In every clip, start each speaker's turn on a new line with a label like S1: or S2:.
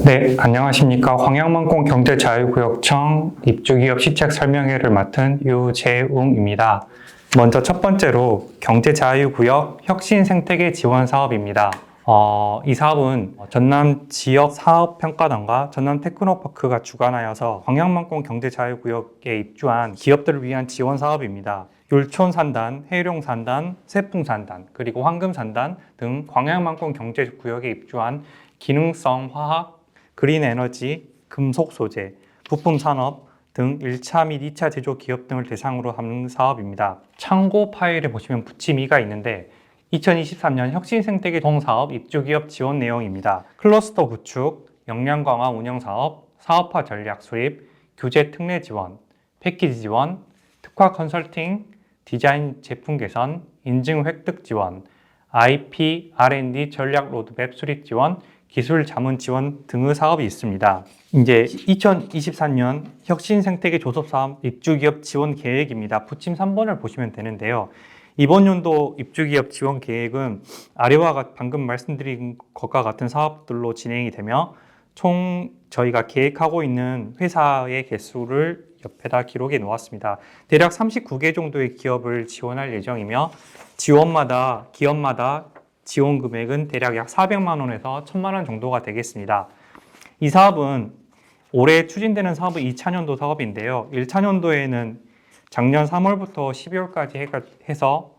S1: 네, 안녕하십니까. 광양만공 경제자유구역청 입주기업 시책 설명회를 맡은 유재웅입니다. 먼저 첫 번째로 경제자유구역 혁신생태계 지원 사업입니다. 이 사업은 전남 지역 사업평가단과 전남 테크노파크가 주관하여서 광양만공 경제자유구역에 입주한 기업들을 위한 지원 사업입니다. 율촌산단, 해룡산단, 세풍산단, 그리고 황금산단 등 광양만공 경제구역에 입주한 기능성 화학, 그린 에너지, 금속 소재, 부품 산업 등 1차 및 2차 제조 기업 등을 대상으로 하는 사업입니다. 참고 파일에 보시면 부침 2가 있는데 2023년 혁신생태계 동사업 입주기업 지원 내용입니다. 클러스터 구축, 역량 강화 운영 사업, 사업화 전략 수립, 규제 특례 지원, 패키지 지원, 특화 컨설팅, 디자인 제품 개선, 인증 획득 지원, IP, R&D 전략 로드맵 수립 지원, 기술 자문 지원 등의 사업이 있습니다. 이제 2024년 혁신생태계 조섭사업 입주기업 지원 계획입니다. 부침 3번을 보시면 되는데요. 이번 연도 입주기업 지원 계획은 아래와 방금 말씀드린 것과 같은 사업들로 진행이 되며 총 저희가 계획하고 있는 회사의 개수를 옆에다 기록해 놓았습니다. 대략 39개 정도의 기업을 지원할 예정이며 기업마다 지원 금액은 대략 약 400만 원에서 1000만 원 정도가 되겠습니다. 이 사업은 올해 추진되는 사업은 2차년도 사업인데요. 1차년도에는 작년 3월부터 12월까지 해서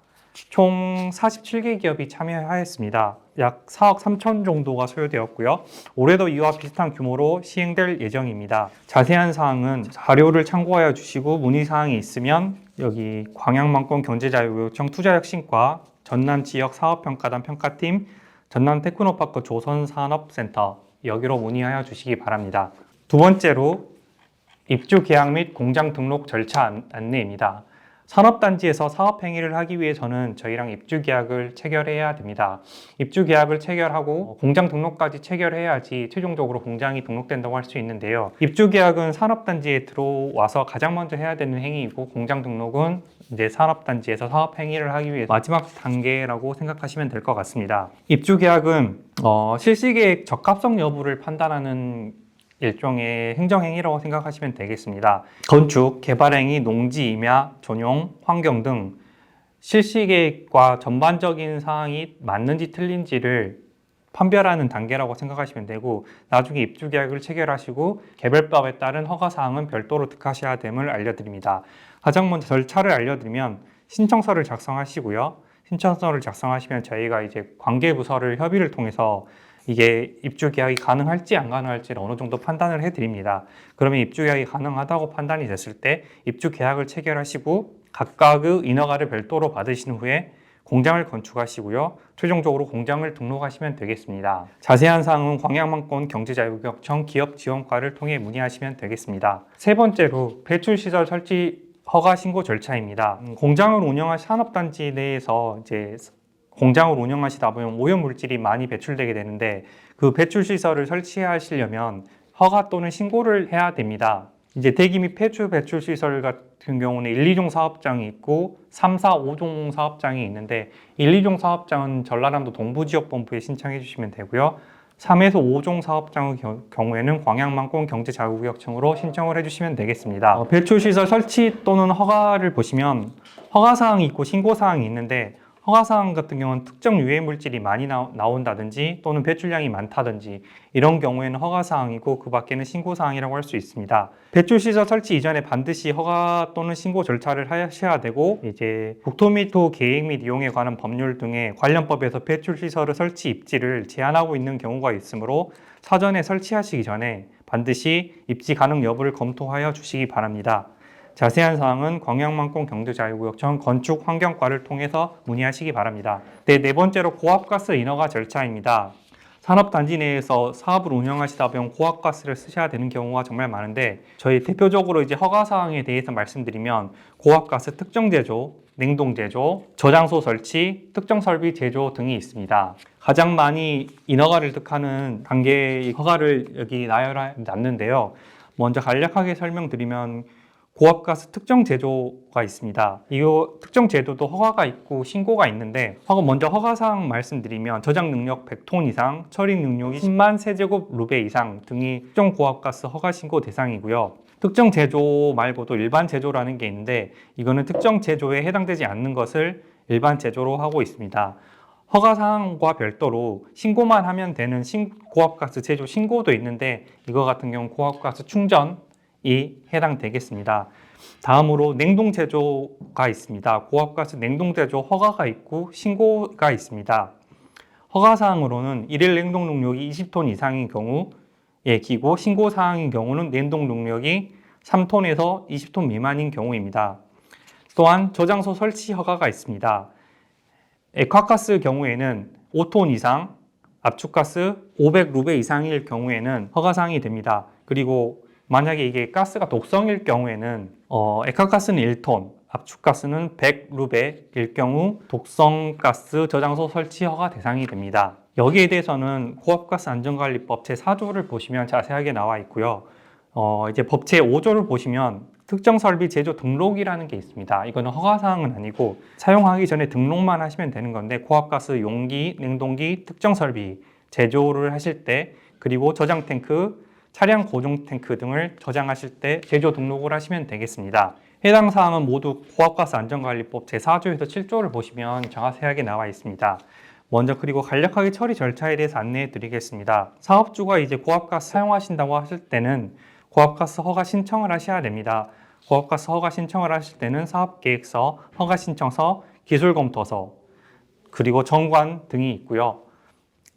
S1: 총 47개 기업이 참여하였습니다. 약 4억 3천 정도가 소요되었고요. 올해도 이와 비슷한 규모로 시행될 예정입니다. 자세한 사항은 자료를 참고하여 주시고 문의사항이 있으면 여기 광양만공 경제자유구역청 투자혁신과 전남지역사업평가단 평가팀, 전남테크노파크 조선산업센터 여기로 문의하여 주시기 바랍니다. 두 번째로 입주 계약 및 공장 등록 절차 안내입니다. 산업단지에서 사업행위를 하기 위해서는 저희랑 입주계약을 체결해야 됩니다. 입주계약을 체결하고 공장 등록까지 체결해야지 최종적으로 공장이 등록된다고 할 수 있는데요. 입주계약은 산업단지에 들어와서 가장 먼저 해야 되는 행위이고 공장 등록은 이제 산업단지에서 사업행위를 하기 위해 마지막 단계라고 생각하시면 될 것 같습니다. 입주계약은 실시계획 적합성 여부를 판단하는 일종의 행정행위라고 생각하시면 되겠습니다. 건축, 개발행위, 농지, 임야, 전용, 환경 등 실시계획과 전반적인 사항이 맞는지 틀린지를 판별하는 단계라고 생각하시면 되고 나중에 입주계약을 체결하시고 개별법에 따른 허가사항은 별도로 득하셔야 됨을 알려드립니다. 가장 먼저 절차를 알려드리면 신청서를 작성하시고요. 신청서를 작성하시면 저희가 이제 관계부서를 협의를 통해서 이게 입주계약이 가능할지 안 가능할지를 어느 정도 판단을 해드립니다. 그러면 입주계약이 가능하다고 판단이 됐을 때 입주계약을 체결하시고 각각의 인허가를 별도로 받으신 후에 공장을 건축하시고요. 최종적으로 공장을 등록하시면 되겠습니다. 자세한 사항은 광양만공 경제자유구역청 기업지원과를 통해 문의하시면 되겠습니다. 세 번째로 배출시설 설치 허가 신고 절차입니다. 공장을 운영할 산업단지 내에서 이제 공장을 운영하시다 보면 오염물질이 많이 배출되게 되는데 그 배출시설을 설치하시려면 허가 또는 신고를 해야 됩니다. 이제 대기 및 폐수 배출시설 같은 경우는 1, 2종 사업장이 있고 3, 4, 5종 사업장이 있는데 1, 2종 사업장은 전라남도 동부지역본부에 신청해 주시면 되고요. 3에서 5종 사업장의 경우에는 광양만공 경제자유구역청으로 신청을 해주시면 되겠습니다. 배출시설 설치 또는 허가를 보시면 허가사항이 있고 신고사항이 있는데 허가사항 같은 경우는 특정 유해물질이 많이 나온다든지 또는 배출량이 많다든지 이런 경우에는 허가사항이고 그 밖에는 신고사항이라고 할 수 있습니다. 배출시설 설치 이전에 반드시 허가 또는 신고 절차를 하셔야 되고 이제 국토미토 계획 및 이용에 관한 법률 등의 관련법에서 배출시설의 설치 입지를 제한하고 있는 경우가 있으므로 사전에 설치하시기 전에 반드시 입지 가능 여부를 검토하여 주시기 바랍니다. 자세한 사항은 광양만공 경제자유구역청 건축환경과를 통해서 문의하시기 바랍니다. 네 번째로 고압가스 인허가 절차입니다. 산업단지 내에서 사업을 운영하시다 보면 고압가스를 쓰셔야 되는 경우가 정말 많은데 저희 대표적으로 이제 허가사항에 대해서 말씀드리면 고압가스 특정 제조, 냉동 제조, 저장소 설치, 특정 설비 제조 등이 있습니다. 가장 많이 인허가를 득하는 단계의 허가를 여기 나열해 놨는데요. 먼저 간략하게 설명드리면 고압가스 특정 제조가 있습니다. 이 특정 제조도 허가가 있고 신고가 있는데 먼저 허가사항 말씀드리면 저장 능력 100톤 이상, 처리 능력이 10만 세제곱루베 이상 등이 특정 고압가스 허가 신고 대상이고요. 특정 제조 말고도 일반 제조라는 게 있는데 이거는 특정 제조에 해당되지 않는 것을 일반 제조로 하고 있습니다. 허가사항과 별도로 신고만 하면 되는 고압가스 제조 신고도 있는데 이거 같은 경우 고압가스 충전이 해당되겠습니다. 다음으로 냉동 제조가 있습니다. 고압가스 냉동 제조 허가가 있고 신고가 있습니다. 허가사항으로는 일일 냉동 능력이 20톤 이상인 경우의 기고, 신고사항인 경우는 냉동 능력이 3톤에서 20톤 미만인 경우입니다. 또한 저장소 설치 허가가 있습니다. 액화가스 경우에는 5톤 이상, 압축가스 500루베 이상일 경우에는 허가사항이 됩니다. 그리고 만약에 이게 가스가 독성일 경우에는 액화가스는 1톤, 압축가스는 100루베일 경우 독성가스 저장소 설치 허가 대상이 됩니다. 여기에 대해서는 고압가스 안전관리법 제4조를 보시면 자세하게 나와 있고요. 이제 법 제5조를 보시면 특정 설비 제조 등록이라는 게 있습니다. 이거는 허가사항은 아니고 사용하기 전에 등록만 하시면 되는 건데 고압가스 용기, 냉동기, 특정 설비 제조를 하실 때 그리고 저장 탱크, 차량 고정 탱크 등을 저장하실 때 제조 등록을 하시면 되겠습니다. 해당 사항은 모두 고압가스 안전관리법 제4조에서 7조를 보시면 자세하게 나와 있습니다. 먼저 그리고 간략하게 처리 절차에 대해서 안내해 드리겠습니다. 사업주가 이제 고압가스 사용하신다고 하실 때는 고압가스 허가 신청을 하셔야 됩니다. 고압가스 허가 신청을 하실 때는 사업계획서, 허가신청서, 기술검토서, 그리고 정관 등이 있고요.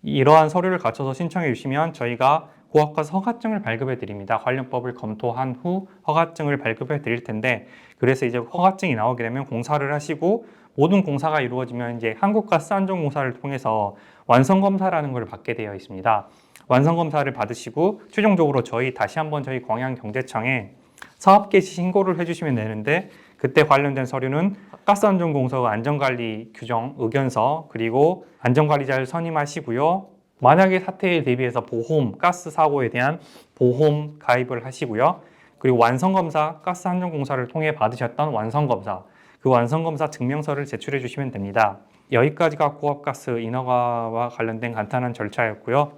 S1: 이러한 서류를 갖춰서 신청해 주시면 저희가 고압가스 허가증을 발급해 드립니다. 관련 법을 검토한 후 허가증을 발급해 드릴 텐데 그래서 이제 허가증이 나오게 되면 공사를 하시고 모든 공사가 이루어지면 이제 한국가스안전공사를 통해서 완성검사라는 걸 받게 되어 있습니다. 완성검사를 받으시고 최종적으로 다시 한번 저희 광양경제청에 사업 개시 신고를 해주시면 되는데 그때 관련된 서류는 가스안전공사 안전관리 규정 의견서 그리고 안전관리자를 선임하시고요. 만약에 사태에 대비해서 보험, 가스 사고에 대한 보험 가입을 하시고요. 그리고 완성검사, 가스안전공사를 통해 받으셨던 완성검사, 그 완성검사 증명서를 제출해 주시면 됩니다. 여기까지가 고압가스 인허가와 관련된 간단한 절차였고요.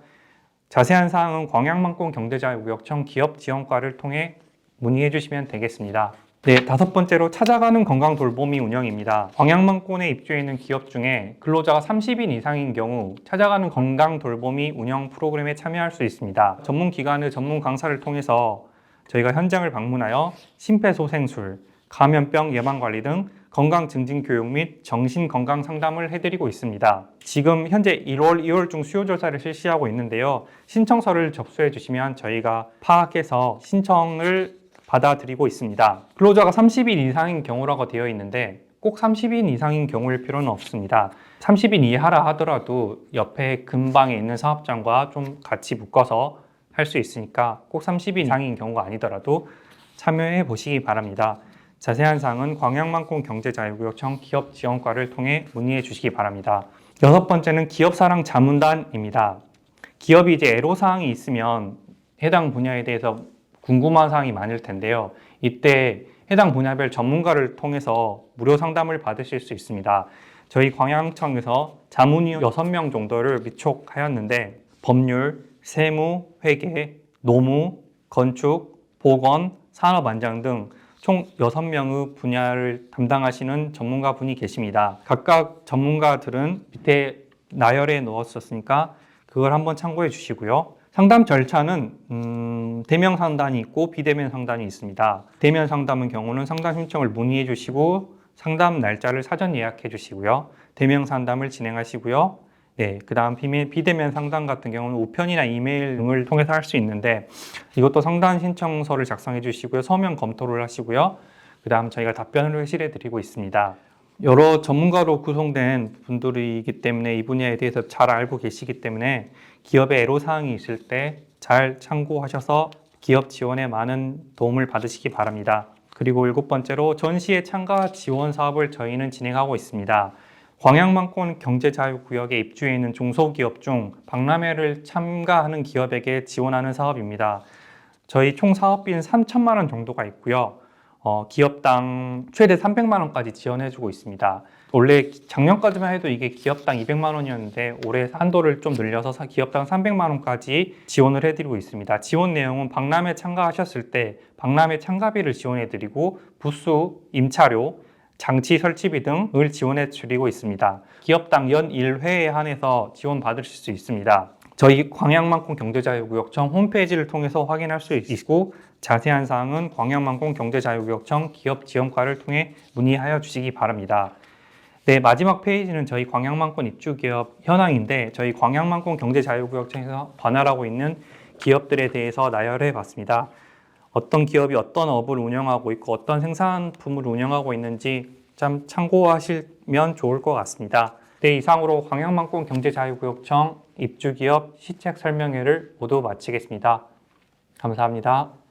S1: 자세한 사항은 광양만권 경제자유구역청 기업지원과를 통해 문의해 주시면 되겠습니다. 네, 5번째로 찾아가는 건강돌보미 운영입니다. 광양만권에 입주해 있는 기업 중에 근로자가 30인 이상인 경우 찾아가는 건강돌보미 운영 프로그램에 참여할 수 있습니다. 전문기관의 전문 강사를 통해서 저희가 현장을 방문하여 심폐소생술, 감염병 예방관리 등 건강 증진 교육 및 정신건강 상담을 해드리고 있습니다. 지금 현재 1월, 2월 중 수요조사를 실시하고 있는데요. 신청서를 접수해 주시면 저희가 파악해서 신청을 받아들이고 있습니다. 근로자가 30인 이상인 경우라고 되어 있는데 꼭 30인 이상인 경우일 필요는 없습니다. 30인 이하라 하더라도 옆에 근방에 있는 사업장과 좀 같이 묶어서 할 수 있으니까 꼭 30인 이상인 경우가 아니더라도 참여해 보시기 바랍니다. 자세한 사항은 광양만권 경제자유구역청 기업지원과를 통해 문의해 주시기 바랍니다. 6번째는 기업사랑 자문단입니다. 기업이 이제 애로사항이 있으면 해당 분야에 대해서 궁금한 사항이 많을 텐데요. 이때 해당 분야별 전문가를 통해서 무료 상담을 받으실 수 있습니다. 저희 광양청에서 자문위 6명 정도를 위촉하였는데 법률, 세무, 회계, 노무, 건축, 보건, 산업안전 등 총 6명의 분야를 담당하시는 전문가분이 계십니다. 각각 전문가들은 밑에 나열해 놓았었으니까 그걸 한번 참고해 주시고요. 상담 절차는 대면 상담이 있고 비대면 상담이 있습니다. 대면 상담의 경우는 상담 신청을 문의해 주시고 상담 날짜를 사전 예약해 주시고요. 대면 상담을 진행하시고요. 네, 그 다음 비대면 상담 같은 경우는 우편이나 이메일 등을 통해서 할 수 있는데 이것도 상담 신청서를 작성해 주시고요. 서면 검토를 하시고요. 그 다음 저희가 답변을 회실해 드리고 있습니다. 여러 전문가로 구성된 분들이기 때문에 이 분야에 대해서 잘 알고 계시기 때문에 기업의 애로사항이 있을 때 잘 참고하셔서 기업 지원에 많은 도움을 받으시기 바랍니다. 그리고 7번째로 전시회 참가 지원 사업을 저희는 진행하고 있습니다. 광양만권 경제자유구역에 입주해 있는 중소기업 중 박람회를 참가하는 기업에게 지원하는 사업입니다. 저희 총 사업비는 3천만 원 정도가 있고요. 기업당 최대 300만 원까지 지원해주고 있습니다. 원래 작년까지만 해도 이게 기업당 200만 원이었는데 올해 한도를 좀 늘려서 기업당 300만 원까지 지원을 해드리고 있습니다. 지원 내용은 박람회 참가하셨을 때 박람회 참가비를 지원해드리고 부스, 임차료, 장치 설치비 등을 지원해드리고 있습니다. 기업당 연 1회에 한해서 지원받으실 수 있습니다. 저희 광양만콩 경제자유구역청 홈페이지를 통해서 확인할 수 있고 자세한 사항은 광양만콩 경제자유구역청 기업지원과를 통해 문의하여 주시기 바랍니다. 네, 마지막 페이지는 저희 광양만콩 입주기업 현황인데 저희 광양만콩 경제자유구역청에서 관할하고 있는 기업들에 대해서 나열해 봤습니다. 어떤 기업이 어떤 업을 운영하고 있고 어떤 생산품을 운영하고 있는지 참 참고하시면 좋을 것 같습니다. 네, 이상으로 광양만콩 경제자유구역청 입주기업 시책 설명회를 모두 마치겠습니다. 감사합니다.